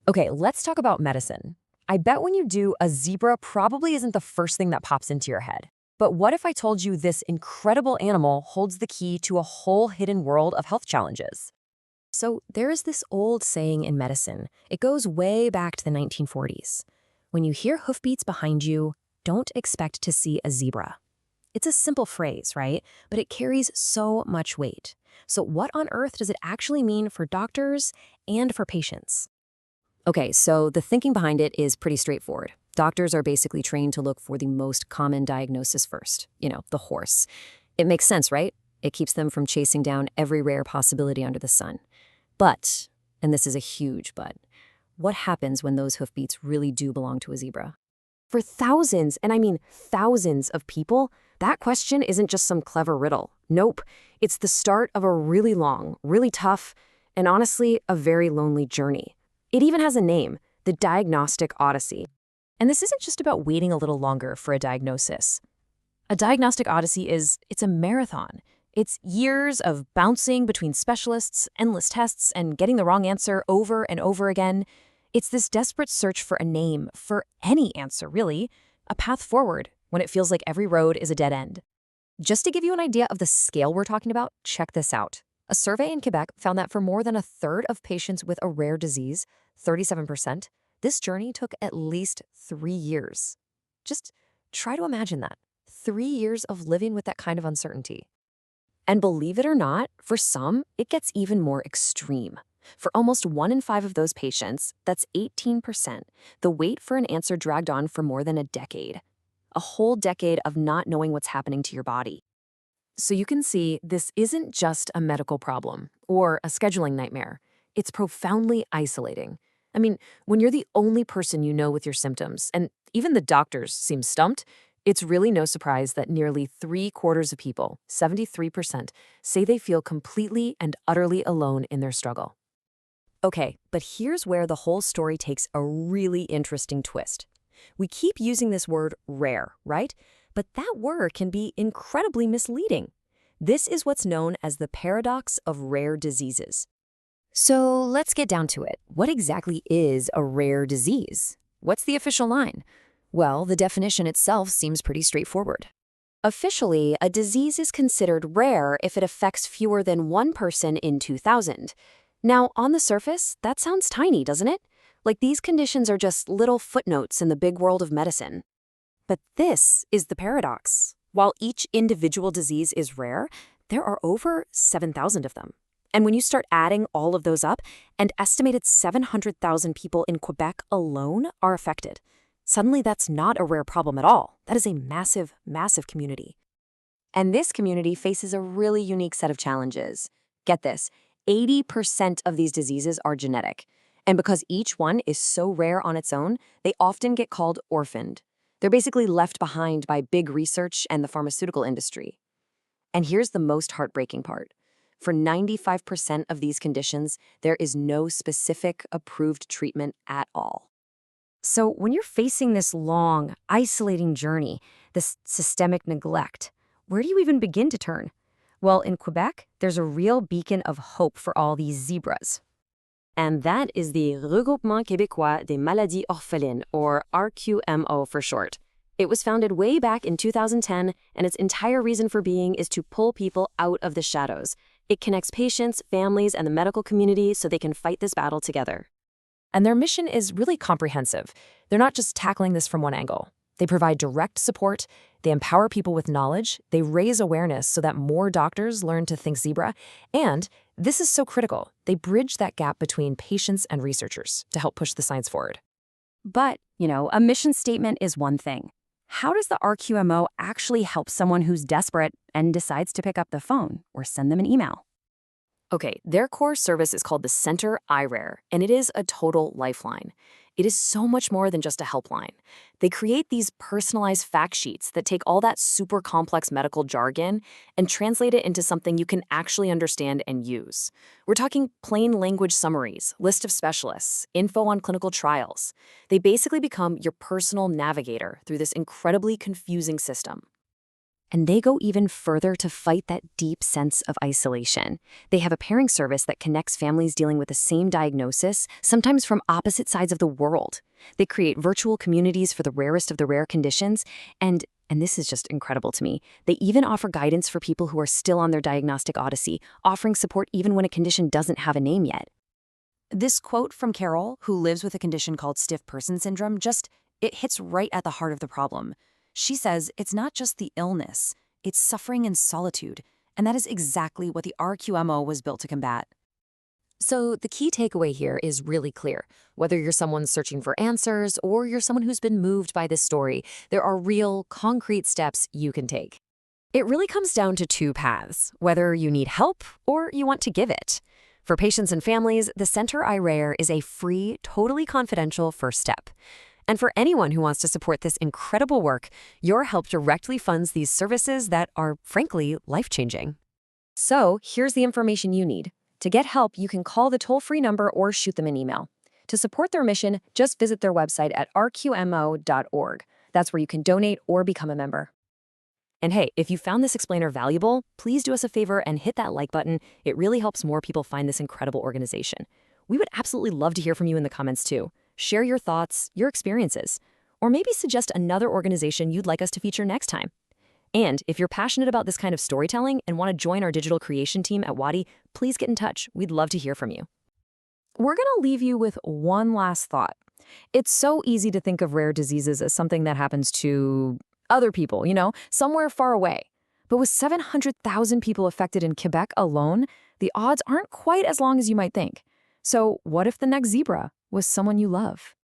Okay, let's talk about medicine. I bet when you do, a zebra probably isn't the first thing that pops into your head. But what if I told you this incredible animal holds the key to a whole hidden world of health challenges? So, there is this old saying in medicine. It goes way back to the 1940s. When you hear hoofbeats behind you, don't expect to see a zebra. It's a simple phrase, right? But it carries so much weight. So, what on earth does it actually mean for doctors and for patients? Okay, so the thinking behind it is pretty straightforward. Doctors are basically trained to look for the most common diagnosis first, the horse. It makes sense, right? It keeps them from chasing down every rare possibility under the sun. But, and this is a huge but, what happens when those hoofbeats really do belong to a zebra? For thousands, and I mean thousands of people, that question isn't just some clever riddle. Nope, it's the start of a really long, really tough, and honestly, a very lonely journey. It even has a name, the Diagnostic Odyssey. And this isn't just about waiting a little longer for a diagnosis. A diagnostic odyssey it's a marathon. It's years of bouncing between specialists, endless tests, and getting the wrong answer over and over again. It's this desperate search for a name, for any answer really, a path forward when it feels like every road is a dead end. Just to give you an idea of the scale we're talking about, check this out. A survey in Quebec found that for more than a third of patients with a rare disease, 37%, this journey took at least 3 years. Just try to imagine that. 3 years of living with that kind of uncertainty. And believe it or not, for some, it gets even more extreme. For almost 1 in 5 of those patients, that's 18%, the wait for an answer dragged on for more than a decade. A whole decade of not knowing what's happening to your body. So you can see this isn't just a medical problem or a scheduling nightmare. It's profoundly isolating. I mean, when you're the only person you know with your symptoms, and even the doctors seem stumped, it's really no surprise that nearly 3/4 of people, 73%, say they feel completely and utterly alone in their struggle. Okay, but here's where the whole story takes a really interesting twist. We keep using this word rare, right? But that word can be incredibly misleading. This is what's known as the paradox of rare diseases. So let's get down to it. What exactly is a rare disease? What's the official line? Well, the definition itself seems pretty straightforward. Officially, a disease is considered rare if it affects fewer than one person in 2,000. Now, on the surface, that sounds tiny, doesn't it? Like these conditions are just little footnotes in the big world of medicine. But this is the paradox. While each individual disease is rare, there are over 7,000 of them. And when you start adding all of those up, an estimated 700,000 people in Quebec alone are affected. Suddenly, that's not a rare problem at all. That is a massive, massive community. And this community faces a really unique set of challenges. Get this, 80% of these diseases are genetic. And because each one is so rare on its own, they often get called orphaned. They're basically left behind by big research and the pharmaceutical industry. And here's the most heartbreaking part. For 95% of these conditions, there is no specific approved treatment at all. So when you're facing this long, isolating journey, this systemic neglect, where do you even begin to turn? Well, in Quebec, there's a real beacon of hope for all these zebras. And that is the Regroupement Québécois des Maladies Orphelines, or RQMO for short. It was founded way back in 2010, and its entire reason for being is to pull people out of the shadows. It connects patients, families, and the medical community so they can fight this battle together. And their mission is really comprehensive. They're not just tackling this from one angle. They provide direct support, they empower people with knowledge, they raise awareness so that more doctors learn to think zebra, and this is so critical, they bridge that gap between patients and researchers to help push the science forward. But, a mission statement is one thing. How does the RQMO actually help someone who's desperate and decides to pick up the phone or send them an email? Okay, their core service is called the Center iRare, and it is a total lifeline. It is so much more than just a helpline. They create these personalized fact sheets that take all that super complex medical jargon and translate it into something you can actually understand and use. We're talking plain language summaries, list of specialists, info on clinical trials. They basically become your personal navigator through this incredibly confusing system. And they go even further to fight that deep sense of isolation. They have a pairing service that connects families dealing with the same diagnosis, sometimes from opposite sides of the world. They create virtual communities for the rarest of the rare conditions, and this is just incredible to me, they even offer guidance for people who are still on their diagnostic odyssey, offering support even when a condition doesn't have a name yet. This quote from Carol, who lives with a condition called stiff person syndrome, it hits right at the heart of the problem. She says it's not just the illness, it's suffering and solitude, and that is exactly what the RQMO was built to combat. So the key takeaway here is really clear. Whether you're someone searching for answers or you're someone who's been moved by this story, there are real, concrete steps you can take. It really comes down to two paths, whether you need help or you want to give it. For patients and families, the Center iRare is a free, totally confidential first step. And for anyone who wants to support this incredible work, your help directly funds these services that are, frankly, life-changing. So here's the information you need. To get help, you can call the toll-free number or shoot them an email. To support their mission, just visit their website at rqmo.org. That's where you can donate or become a member. And hey, if you found this explainer valuable, please do us a favor and hit that like button. It really helps more people find this incredible organization. We would absolutely love to hear from you in the comments too. Share your thoughts, your experiences, or maybe suggest another organization you'd like us to feature next time. And if you're passionate about this kind of storytelling and want to join our digital creation team at Wadi, please get in touch. We'd love to hear from you. We're going to leave you with one last thought. It's so easy to think of rare diseases as something that happens to other people, somewhere far away. But with 700,000 people affected in Quebec alone, the odds aren't quite as long as you might think. So what if the next zebra was someone you love?